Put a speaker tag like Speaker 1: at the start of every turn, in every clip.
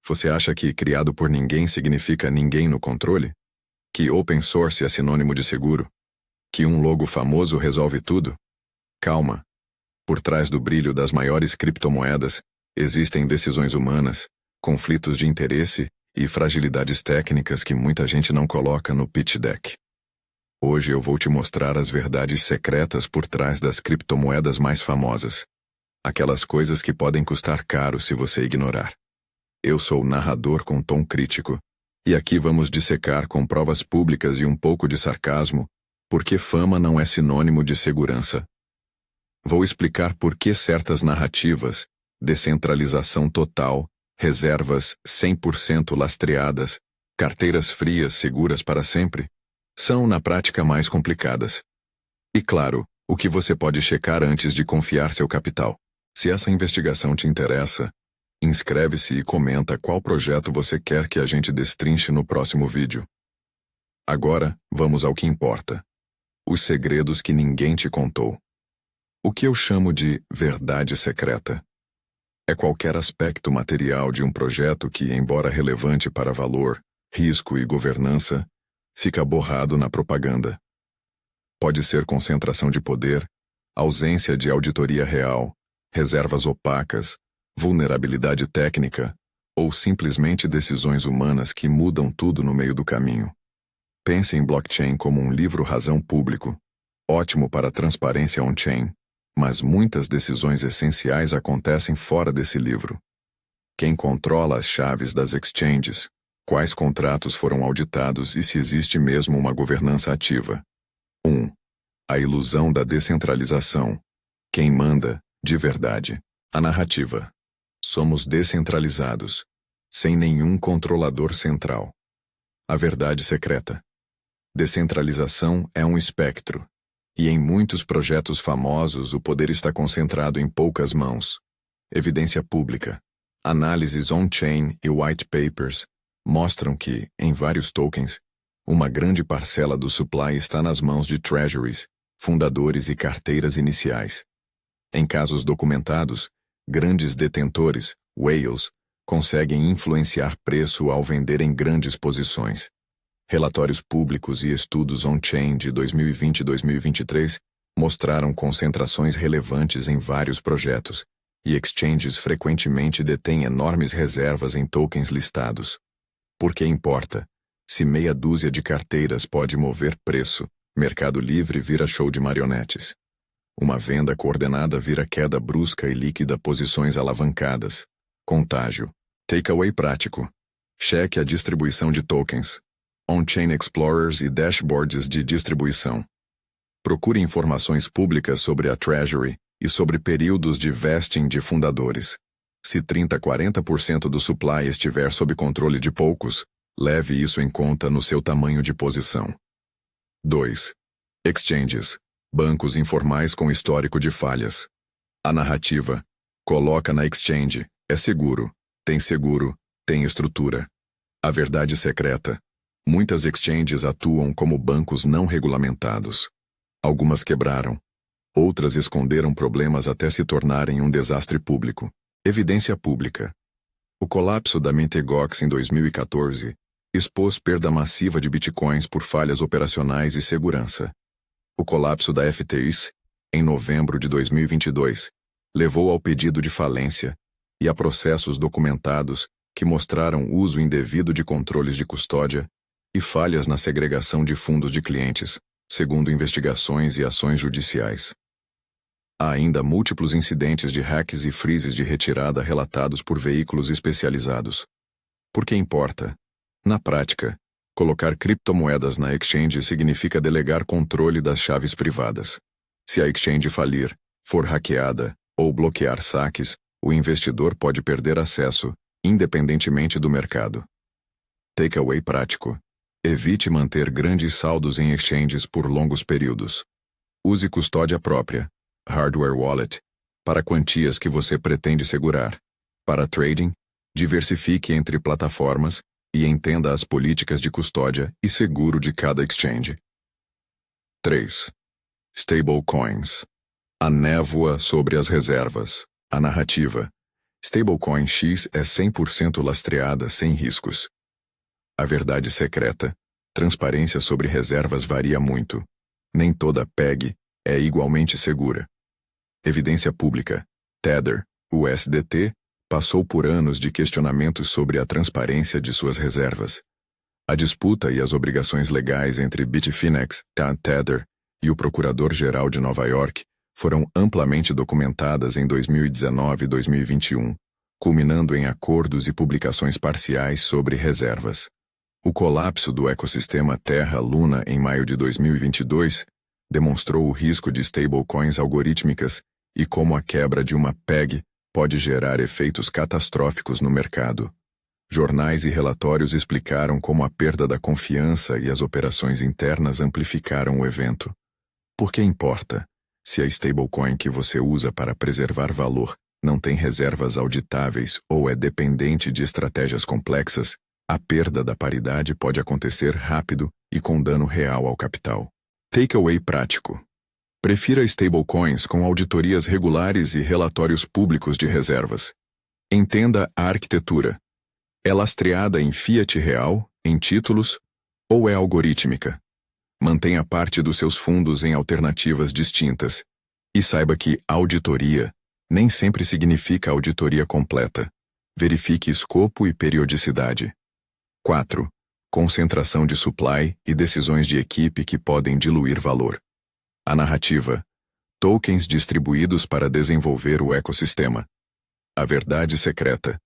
Speaker 1: Você acha que criado por ninguém significa ninguém no controle? Que open source é sinônimo de seguro? Que um logo famoso resolve tudo? Calma. Por trás do brilho das maiores criptomoedas, existem decisões humanas, conflitos de interesse e fragilidades técnicas que muita gente não coloca no pitch deck. Hoje eu vou te mostrar as verdades secretas por trás das criptomoedas mais famosas. Aquelas coisas que podem custar caro se você ignorar. Eu sou o narrador com tom crítico, e aqui vamos dissecar com provas públicas e um pouco de sarcasmo, porque fama não é sinônimo de segurança. Vou explicar por que certas narrativas, descentralização total, reservas 100% lastreadas, carteiras frias seguras para sempre, são na prática mais complicadas. E claro, o que você pode checar antes de confiar seu capital. Se essa investigação te interessa, inscreve-se e comenta qual projeto você quer que a gente destrinche no próximo vídeo. Agora, vamos ao que importa. Os segredos que ninguém te contou. O que eu chamo de verdade secreta é qualquer aspecto material de um projeto que, embora relevante para valor, risco e governança, fica borrado na propaganda. Pode ser concentração de poder, ausência de auditoria real, reservas opacas, vulnerabilidade técnica ou simplesmente decisões humanas que mudam tudo no meio do caminho. Pense em blockchain como um livro-razão público, ótimo para transparência on-chain, mas muitas decisões essenciais acontecem fora desse livro. Quem controla as chaves das exchanges? Quais contratos foram auditados e se existe mesmo uma governança ativa? 1. A ilusão da descentralização. Quem manda, de verdade? A narrativa. Somos descentralizados, sem nenhum controlador central. A verdade secreta. Descentralização é um espectro, e em muitos projetos famosos o poder está concentrado em poucas mãos. Evidência pública. Análises on-chain e white papers mostram que, em vários tokens, uma grande parcela do supply está nas mãos de treasuries, fundadores e carteiras iniciais. Em casos documentados, grandes detentores, whales, conseguem influenciar preço ao venderem grandes posições. Relatórios públicos e estudos on-chain de 2020 e 2023 mostraram concentrações relevantes em vários projetos, e exchanges frequentemente detêm enormes reservas em tokens listados. Por que importa? Se meia dúzia de carteiras pode mover preço, Mercado Livre vira show de marionetes. Uma venda coordenada vira queda brusca e líquida, posições alavancadas. Contágio. Takeaway prático. Cheque a distribuição de tokens. On-chain explorers e dashboards de distribuição. Procure informações públicas sobre a Treasury e sobre períodos de vesting de fundadores. Se 30 a 40% do supply estiver sob controle de poucos, leve isso em conta no seu tamanho de posição. 2. Exchanges. Bancos informais com histórico de falhas. A narrativa. Coloca na exchange. É seguro. Tem estrutura. A verdade secreta. Muitas exchanges atuam como bancos não regulamentados. Algumas quebraram. Outras esconderam problemas até se tornarem um desastre público. Evidência pública. O colapso da Mt. Gox em 2014 expôs perda massiva de bitcoins por falhas operacionais e segurança. O colapso da FTX, em novembro de 2022, levou ao pedido de falência e a processos documentados que mostraram uso indevido de controles de custódia e falhas na segregação de fundos de clientes, segundo investigações e ações judiciais. Há ainda múltiplos incidentes de hacks e freezes de retirada relatados por veículos especializados. Por que importa? Na prática, colocar criptomoedas na exchange significa delegar controle das chaves privadas. Se a exchange falir, for hackeada ou bloquear saques, o investidor pode perder acesso, independentemente do mercado. Takeaway prático. Evite manter grandes saldos em exchanges por longos períodos. Use custódia própria, hardware wallet, para quantias que você pretende segurar. Para trading, diversifique entre plataformas e entenda as políticas de custódia e seguro de cada exchange. 3. Stablecoins. A névoa sobre as reservas. A narrativa. Stablecoin X é 100% lastreada sem riscos. A verdade secreta, transparência sobre reservas varia muito. Nem toda PEG é igualmente segura. Evidência pública. Tether, USDT, passou por anos de questionamentos sobre a transparência de suas reservas. A disputa e as obrigações legais entre Bitfinex, Tether e o Procurador-Geral de Nova York foram amplamente documentadas em 2019 e 2021, culminando em acordos e publicações parciais sobre reservas. O colapso do ecossistema Terra-Luna em maio de 2022 demonstrou o risco de stablecoins algorítmicas e como a quebra de uma PEG pode gerar efeitos catastróficos no mercado. Jornais e relatórios explicaram como a perda da confiança e as operações internas amplificaram o evento. Por que importa? Se a stablecoin que você usa para preservar valor não tem reservas auditáveis ou é dependente de estratégias complexas, a perda da paridade pode acontecer rápido e com dano real ao capital. Takeaway prático. Prefira stablecoins com auditorias regulares e relatórios públicos de reservas. Entenda a arquitetura. É lastreada em fiat real, em títulos, ou é algorítmica? Mantenha parte dos seus fundos em alternativas distintas. E saiba que auditoria nem sempre significa auditoria completa. Verifique escopo e periodicidade. 4. Concentração de supply e decisões de equipe que podem diluir valor. A narrativa. Tokens distribuídos para desenvolver o ecossistema. A verdade secreta.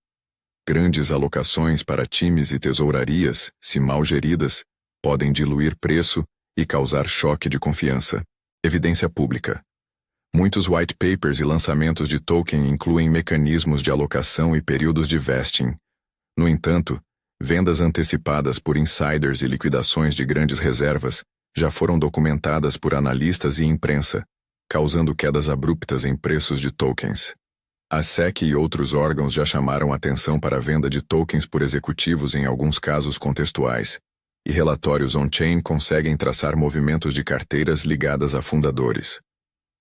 Speaker 1: Grandes alocações para times e tesourarias, se mal geridas, podem diluir preço e causar choque de confiança. Evidência pública. Muitos white papers e lançamentos de token incluem mecanismos de alocação e períodos de vesting. No entanto, vendas antecipadas por insiders e liquidações de grandes reservas já foram documentadas por analistas e imprensa, causando quedas abruptas em preços de tokens. A SEC e outros órgãos já chamaram atenção para a venda de tokens por executivos em alguns casos contextuais, e relatórios on-chain conseguem traçar movimentos de carteiras ligadas a fundadores.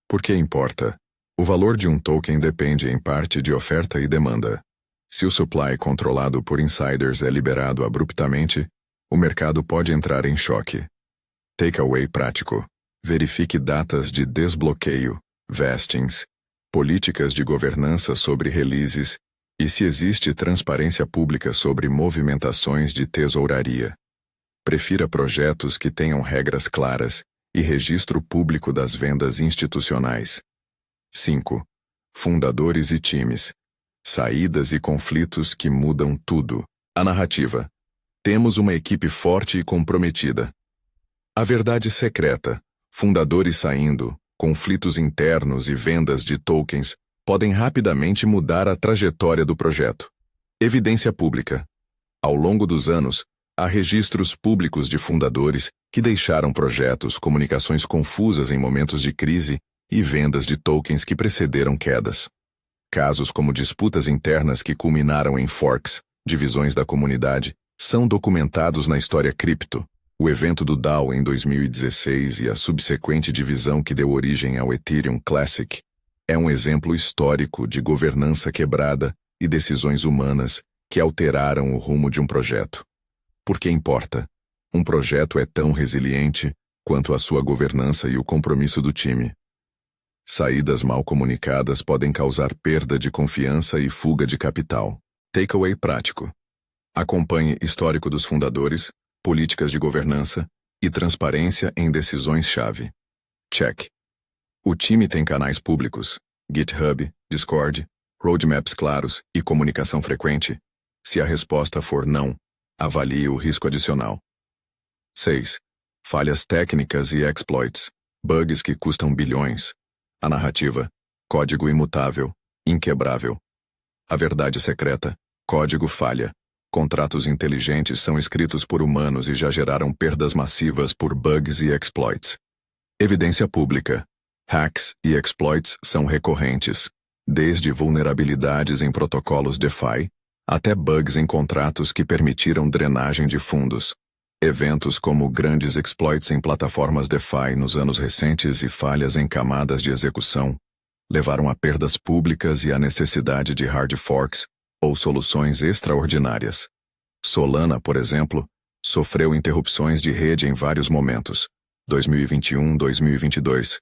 Speaker 1: Por que importa? O valor de um token depende em parte de oferta e demanda. Se o supply controlado por insiders é liberado abruptamente, o mercado pode entrar em choque. Takeaway prático. Verifique datas de desbloqueio, vestings, políticas de governança sobre releases e se existe transparência pública sobre movimentações de tesouraria. Prefira projetos que tenham regras claras e registro público das vendas institucionais. 5. Fundadores e times. Saídas e conflitos que mudam tudo. A narrativa. Temos uma equipe forte e comprometida. A verdade secreta. Fundadores saindo, conflitos internos e vendas de tokens podem rapidamente mudar a trajetória do projeto. Evidência pública. Ao longo dos anos, há registros públicos de fundadores que deixaram projetos, comunicações confusas em momentos de crise e vendas de tokens que precederam quedas. Casos como disputas internas que culminaram em forks, divisões da comunidade, são documentados na história cripto. O evento do DAO em 2016 e a subsequente divisão que deu origem ao Ethereum Classic é um exemplo histórico de governança quebrada e decisões humanas que alteraram o rumo de um projeto. Por que importa? Um projeto é tão resiliente quanto a sua governança e o compromisso do time. Saídas mal comunicadas podem causar perda de confiança e fuga de capital. Takeaway prático. Acompanhe histórico dos fundadores, políticas de governança e transparência em decisões-chave. Check. O time tem canais públicos, GitHub, Discord, roadmaps claros e comunicação frequente? Se a resposta for não, avalie o risco adicional. 6. Falhas técnicas e exploits. Bugs que custam bilhões. A narrativa. Código imutável, inquebrável. A verdade secreta. Código falha. Contratos inteligentes são escritos por humanos e já geraram perdas massivas por bugs e exploits. Evidência pública. Hacks e exploits são recorrentes, desde vulnerabilidades em protocolos DeFi até bugs em contratos que permitiram drenagem de fundos. Eventos como grandes exploits em plataformas DeFi nos anos recentes e falhas em camadas de execução levaram a perdas públicas e a necessidade de hard forks ou soluções extraordinárias. Solana, por exemplo, sofreu interrupções de rede em vários momentos, 2021-2022,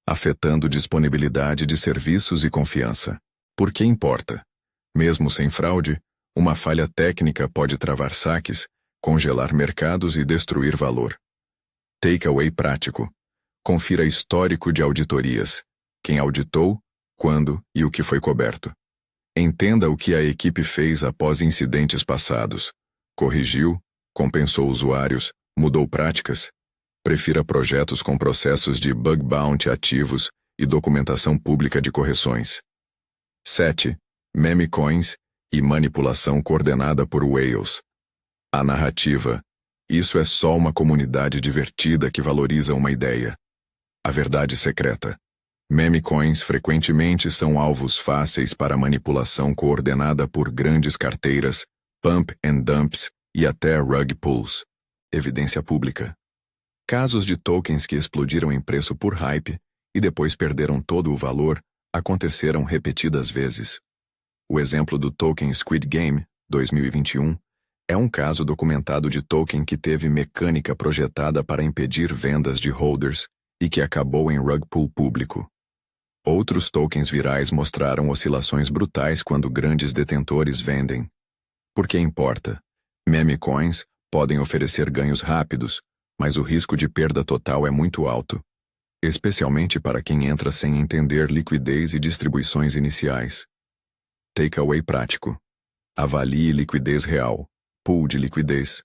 Speaker 1: afetando disponibilidade de serviços e confiança. Por que importa? Mesmo sem fraude, uma falha técnica pode travar saques, congelar mercados e destruir valor. Takeaway prático. Confira histórico de auditorias. Quem auditou, quando e o que foi coberto. Entenda o que a equipe fez após incidentes passados. Corrigiu, compensou usuários, mudou práticas. Prefira projetos com processos de bug bounty ativos e documentação pública de correções. 7. Meme coins e manipulação coordenada por whales. A narrativa. Isso é só uma comunidade divertida que valoriza uma ideia. A verdade secreta. Meme coins frequentemente são alvos fáceis para manipulação coordenada por grandes carteiras, pump and dumps e até rug pulls. Evidência pública. Casos de tokens que explodiram em preço por hype e depois perderam todo o valor aconteceram repetidas vezes. O exemplo do token Squid Game, 2021, é um caso documentado de token que teve mecânica projetada para impedir vendas de holders e que acabou em rug pull público. Outros tokens virais mostraram oscilações brutais quando grandes detentores vendem. Por que importa? Meme coins podem oferecer ganhos rápidos, mas o risco de perda total é muito alto, especialmente para quem entra sem entender liquidez e distribuições iniciais. Takeaway prático. Avalie liquidez real, pool de liquidez,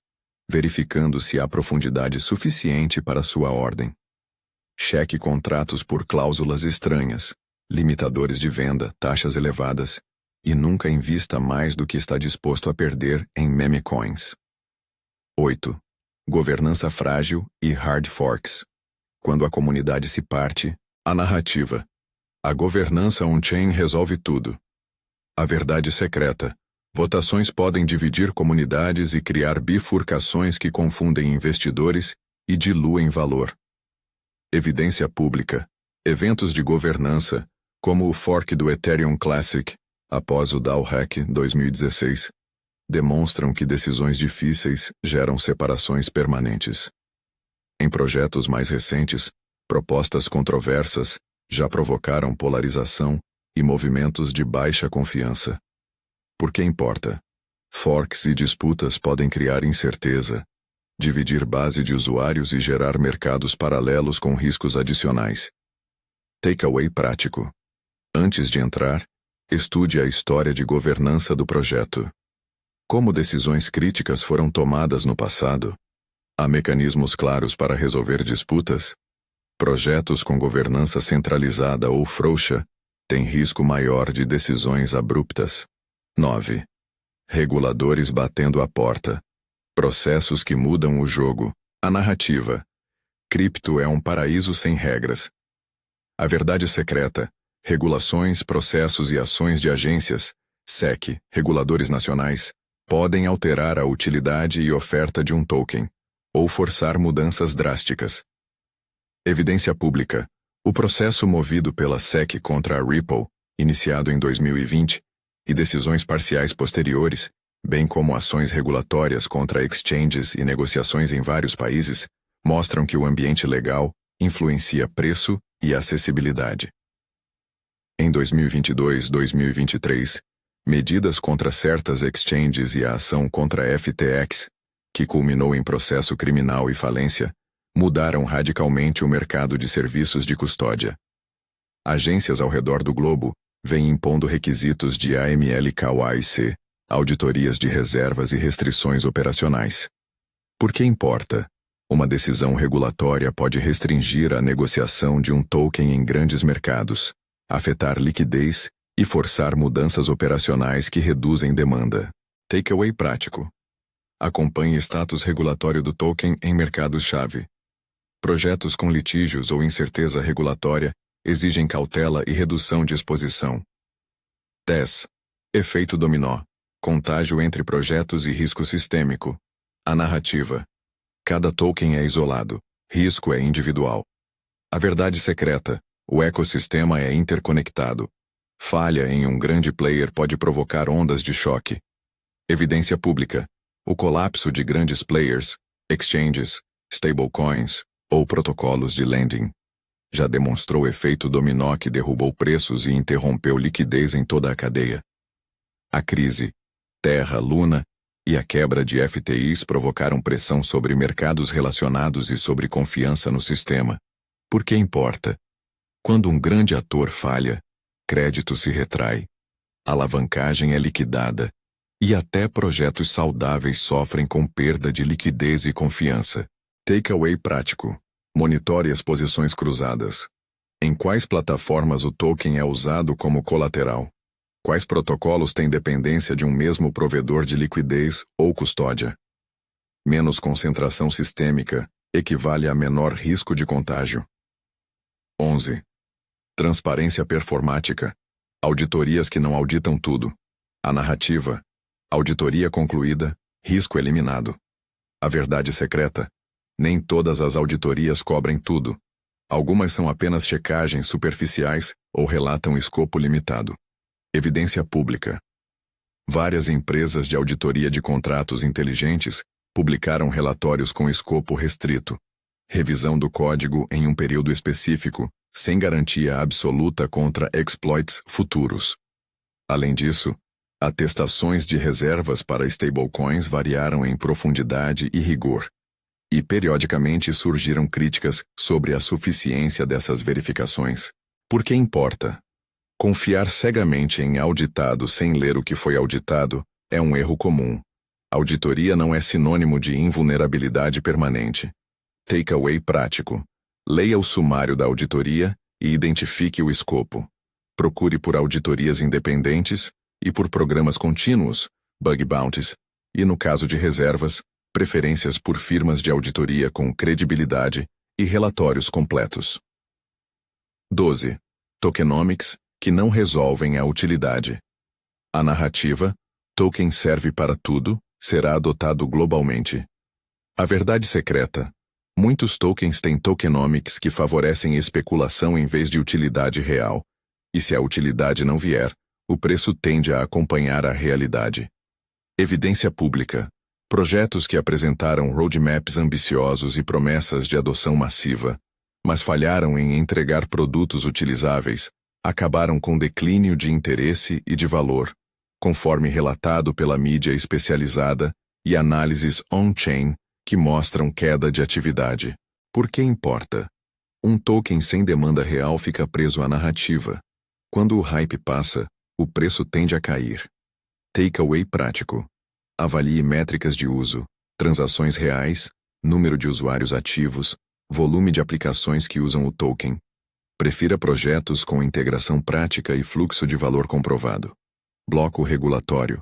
Speaker 1: verificando se há profundidade suficiente para sua ordem. Cheque contratos por cláusulas estranhas, limitadores de venda, taxas elevadas, e nunca invista mais do que está disposto a perder em meme coins. 8. Governança frágil e hard forks. Quando a comunidade se parte, a narrativa. A governança on-chain resolve tudo. A verdade secreta. Votações podem dividir comunidades e criar bifurcações que confundem investidores e diluem valor. Evidência pública. Eventos de governança, como o fork do Ethereum Classic, após o DAO Hack 2016, demonstram que decisões difíceis geram separações permanentes. Em projetos mais recentes, propostas controversas já provocaram polarização e movimentos de baixa confiança. Por que importa? Forks e disputas podem criar incerteza, dividir base de usuários e gerar mercados paralelos com riscos adicionais. Takeaway prático. Antes de entrar, estude a história de governança do projeto. Como decisões críticas foram tomadas no passado? Há mecanismos claros para resolver disputas? Projetos com governança centralizada ou frouxa têm risco maior de decisões abruptas. 9. Reguladores batendo a porta. Processos que mudam o jogo. A narrativa. Cripto é um paraíso sem regras. A verdade secreta. Regulações, processos e ações de agências, SEC, reguladores nacionais, podem alterar a utilidade e oferta de um token, ou forçar mudanças drásticas. Evidência pública. O processo movido pela SEC contra a Ripple, iniciado em 2020, e decisões parciais posteriores, bem como ações regulatórias contra exchanges e negociações em vários países, mostram que o ambiente legal influencia preço e acessibilidade. Em 2022-2023, medidas contra certas exchanges e a ação contra a FTX, que culminou em processo criminal e falência, mudaram radicalmente o mercado de serviços de custódia. Agências ao redor do globo vêm impondo requisitos de AML/KYC, auditorias de reservas e restrições operacionais. Por que importa? Uma decisão regulatória pode restringir a negociação de um token em grandes mercados, afetar liquidez e forçar mudanças operacionais que reduzem demanda. Takeaway prático. Acompanhe status regulatório do token em mercados-chave. Projetos com litígios ou incerteza regulatória exigem cautela e redução de exposição. 10. Efeito dominó. Contágio entre projetos e risco sistêmico. A narrativa. Cada token é isolado. Risco é individual. A verdade secreta. O ecossistema é interconectado. Falha em um grande player pode provocar ondas de choque. Evidência pública. O colapso de grandes players, exchanges, stablecoins ou protocolos de lending já demonstrou efeito dominó que derrubou preços e interrompeu liquidez em toda a cadeia. A crise, Terra, Luna e a quebra de FTIs provocaram pressão sobre mercados relacionados e sobre confiança no sistema. Por que importa? Quando um grande ator falha, crédito se retrai, alavancagem é liquidada, e até projetos saudáveis sofrem com perda de liquidez e confiança. Takeaway prático. Monitore as posições cruzadas. Em quais plataformas o token é usado como colateral? Quais protocolos têm dependência de um mesmo provedor de liquidez ou custódia? Menos concentração sistêmica equivale a menor risco de contágio. 11. Transparência performática. Auditorias que não auditam tudo. A narrativa. Auditoria concluída, risco eliminado. A verdade secreta. Nem todas as auditorias cobrem tudo. Algumas são apenas checagens superficiais ou relatam escopo limitado. Evidência pública. Várias empresas de auditoria de contratos inteligentes publicaram relatórios com escopo restrito. Revisão do código em um período específico, sem garantia absoluta contra exploits futuros. Além disso, atestações de reservas para stablecoins variaram em profundidade e rigor. E periodicamente surgiram críticas sobre a suficiência dessas verificações. Por que importa? Confiar cegamente em auditado sem ler o que foi auditado é um erro comum. Auditoria não é sinônimo de invulnerabilidade permanente. Takeaway prático. Leia o sumário da auditoria e identifique o escopo. Procure por auditorias independentes e por programas contínuos, bug bounties, e no caso de reservas, preferências por firmas de auditoria com credibilidade e relatórios completos. 12. Tokenomics, que não resolvem a utilidade. A narrativa, token serve para tudo, será adotado globalmente. A verdade secreta. Muitos tokens têm tokenomics que favorecem especulação em vez de utilidade real, e se a utilidade não vier, o preço tende a acompanhar a realidade. Evidência pública. Projetos que apresentaram roadmaps ambiciosos e promessas de adoção massiva, mas falharam em entregar produtos utilizáveis, acabaram com declínio de interesse e de valor, conforme relatado pela mídia especializada e análises on-chain que mostram queda de atividade. Por que importa? Um token sem demanda real fica preso à narrativa. Quando o hype passa, o preço tende a cair. Takeaway prático. Avalie métricas de uso, transações reais, número de usuários ativos, volume de aplicações que usam o token. Prefira projetos com integração prática e fluxo de valor comprovado. Bloco regulatório.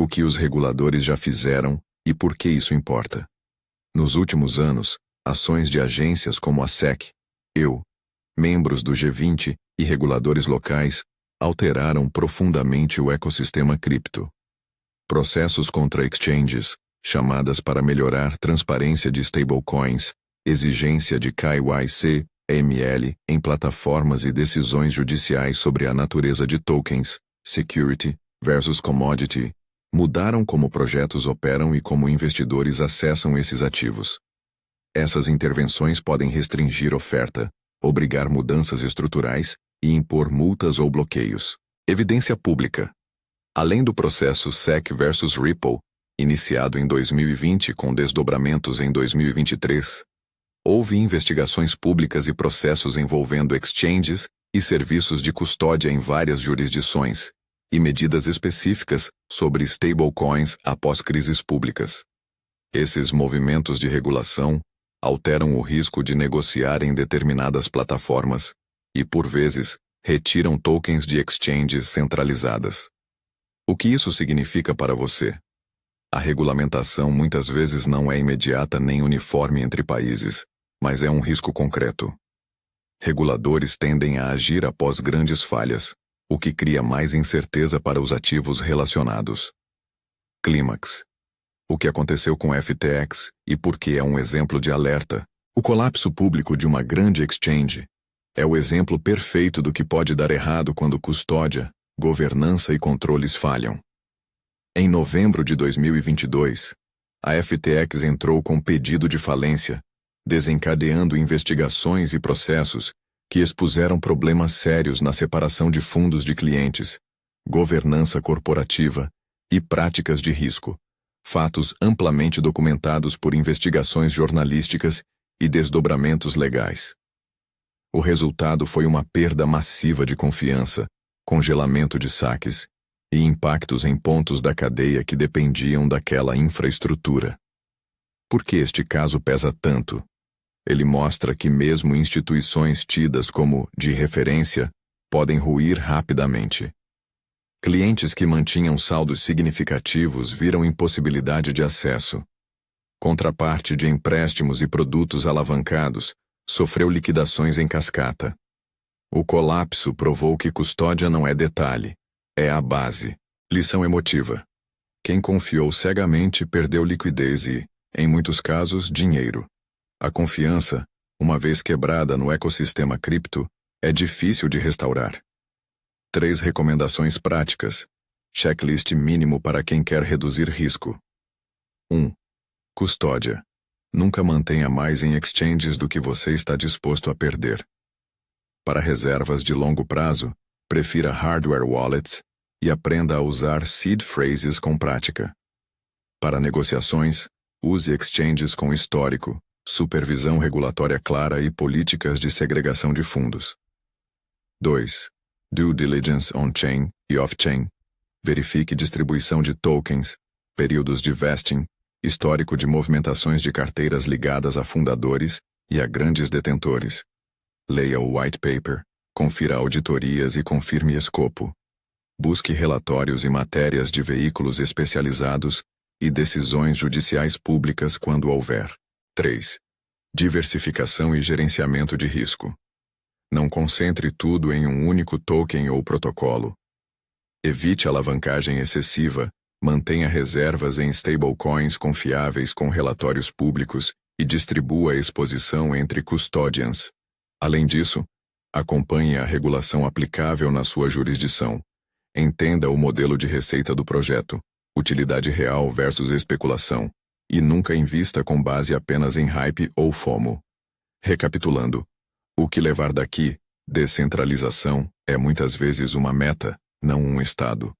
Speaker 1: O que os reguladores já fizeram e por que isso importa. Nos últimos anos, ações de agências como a SEC, membros do G20 e reguladores locais alteraram profundamente o ecossistema cripto. Processos contra exchanges, chamadas para melhorar transparência de stablecoins, exigência de KYC, AML, em plataformas e decisões judiciais sobre a natureza de tokens, security versus commodity, mudaram como projetos operam e como investidores acessam esses ativos. Essas intervenções podem restringir oferta, obrigar mudanças estruturais e impor multas ou bloqueios. Evidência pública. Além do processo SEC versus Ripple, iniciado em 2020 com desdobramentos em 2023, houve investigações públicas e processos envolvendo exchanges e serviços de custódia em várias jurisdições, e medidas específicas sobre stablecoins após crises públicas. Esses movimentos de regulação alteram o risco de negociar em determinadas plataformas e, por vezes, retiram tokens de exchanges centralizadas. O que isso significa para você? A regulamentação muitas vezes não é imediata nem uniforme entre países, mas é um risco concreto. Reguladores tendem a agir após grandes falhas, o que cria mais incerteza para os ativos relacionados. Clímax. O que aconteceu com FTX e por que é um exemplo de alerta? O colapso público de uma grande exchange, É o exemplo perfeito do que pode dar errado quando custódia, governança e controles falham. Em novembro de 2022, a FTX entrou com pedido de falência, desencadeando investigações e processos que expuseram problemas sérios na separação de fundos de clientes, governança corporativa e práticas de risco, fatos amplamente documentados por investigações jornalísticas e desdobramentos legais. O resultado foi uma perda massiva de confiança, congelamento de saques e impactos em pontos da cadeia que dependiam daquela infraestrutura. Por que este caso pesa tanto? Ele mostra que mesmo instituições tidas como de referência podem ruir rapidamente. Clientes que mantinham saldos significativos viram impossibilidade de acesso. Contraparte de empréstimos e produtos alavancados sofreu liquidações em cascata. O colapso provou que custódia não é detalhe, é a base. Lição emotiva. Quem confiou cegamente perdeu liquidez e, em muitos casos, dinheiro. A confiança, uma vez quebrada no ecossistema cripto, é difícil de restaurar. 3 recomendações práticas. Checklist mínimo para quem quer reduzir risco. 1. Custódia. Nunca mantenha mais em exchanges do que você está disposto a perder. Para reservas de longo prazo, prefira hardware wallets e aprenda a usar seed phrases com prática. Para negociações, use exchanges com histórico, supervisão regulatória clara e políticas de segregação de fundos. 2. Due diligence on-chain e off-chain. Verifique distribuição de tokens, períodos de vesting, histórico de movimentações de carteiras ligadas a fundadores e a grandes detentores. Leia o white paper, confira auditorias e confirme escopo. Busque relatórios e matérias de veículos especializados e decisões judiciais públicas quando houver. 3. Diversificação e gerenciamento de risco. Não concentre tudo em um único token ou protocolo. Evite alavancagem excessiva, mantenha reservas em stablecoins confiáveis com relatórios públicos e distribua a exposição entre custodians. Além disso, acompanhe a regulação aplicável na sua jurisdição. Entenda o modelo de receita do projeto, utilidade real versus especulação, e nunca invista com base apenas em hype ou FOMO. Recapitulando, o que levar daqui, descentralização, é muitas vezes uma meta, não um estado.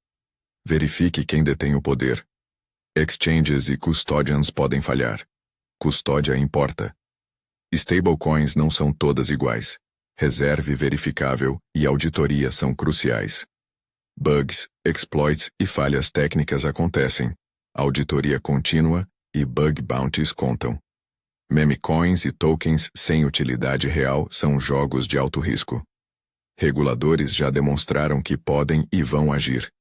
Speaker 1: Verifique quem detém o poder. Exchanges e custodians podem falhar. Custódia importa. Stablecoins não são todas iguais. Reserve verificável e auditoria são cruciais. Bugs, exploits e falhas técnicas acontecem. Auditoria contínua e bug bounties contam. Meme coins e tokens sem utilidade real são jogos de alto risco. Reguladores já demonstraram que podem e vão agir.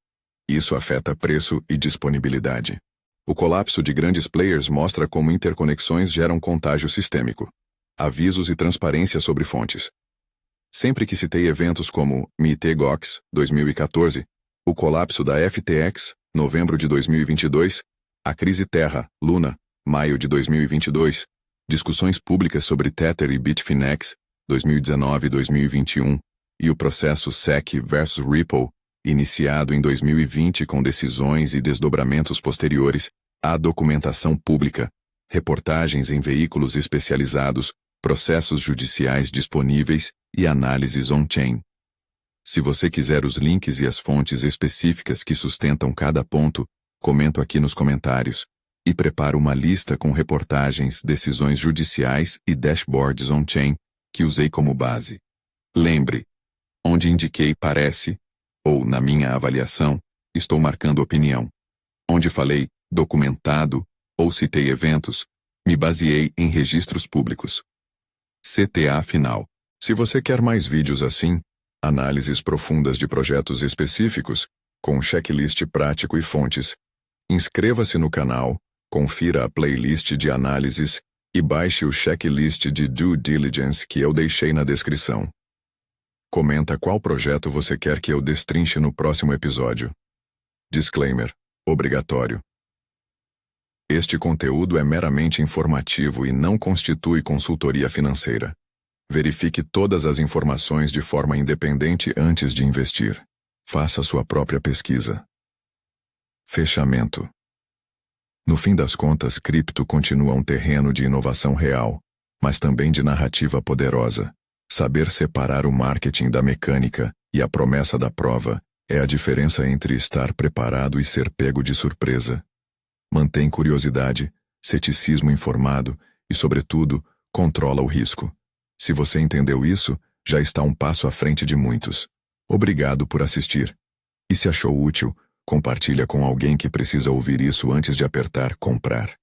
Speaker 1: Isso afeta preço e disponibilidade. O colapso de grandes players mostra como interconexões geram contágio sistêmico. Avisos e transparência sobre fontes. Sempre que citei eventos como MIT Gox, 2014, o colapso da FTX, novembro de 2022, a crise Terra, Luna, maio de 2022, discussões públicas sobre Tether e Bitfinex, 2019 e 2021, e o processo SEC versus Ripple, iniciado em 2020 com decisões e desdobramentos posteriores, há documentação pública, reportagens em veículos especializados, processos judiciais disponíveis e análises on-chain. Se você quiser os links e as fontes específicas que sustentam cada ponto, comento aqui nos comentários, e preparo uma lista com reportagens, decisões judiciais e dashboards on-chain que usei como base. Lembre, onde indiquei parece, ou na minha avaliação, estou marcando opinião. Onde falei documentado ou citei eventos, me baseei em registros públicos. CTA final. Se você quer mais vídeos assim, análises profundas de projetos específicos, com checklist prático e fontes, inscreva-se no canal, confira a playlist de análises e baixe o checklist de due diligence que eu deixei na descrição. Comenta qual projeto você quer que eu destrinche no próximo episódio. Disclaimer. Obrigatório. Este conteúdo é meramente informativo e não constitui consultoria financeira. Verifique todas as informações de forma independente antes de investir. Faça sua própria pesquisa. Fechamento. No fim das contas, cripto continua um terreno de inovação real, mas também de narrativa poderosa. Saber separar o marketing da mecânica e a promessa da prova é a diferença entre estar preparado e ser pego de surpresa. Mantém curiosidade, ceticismo informado e, sobretudo, controla o risco. Se você entendeu isso, já está um passo à frente de muitos. Obrigado por assistir. E se achou útil, compartilha com alguém que precisa ouvir isso antes de apertar comprar.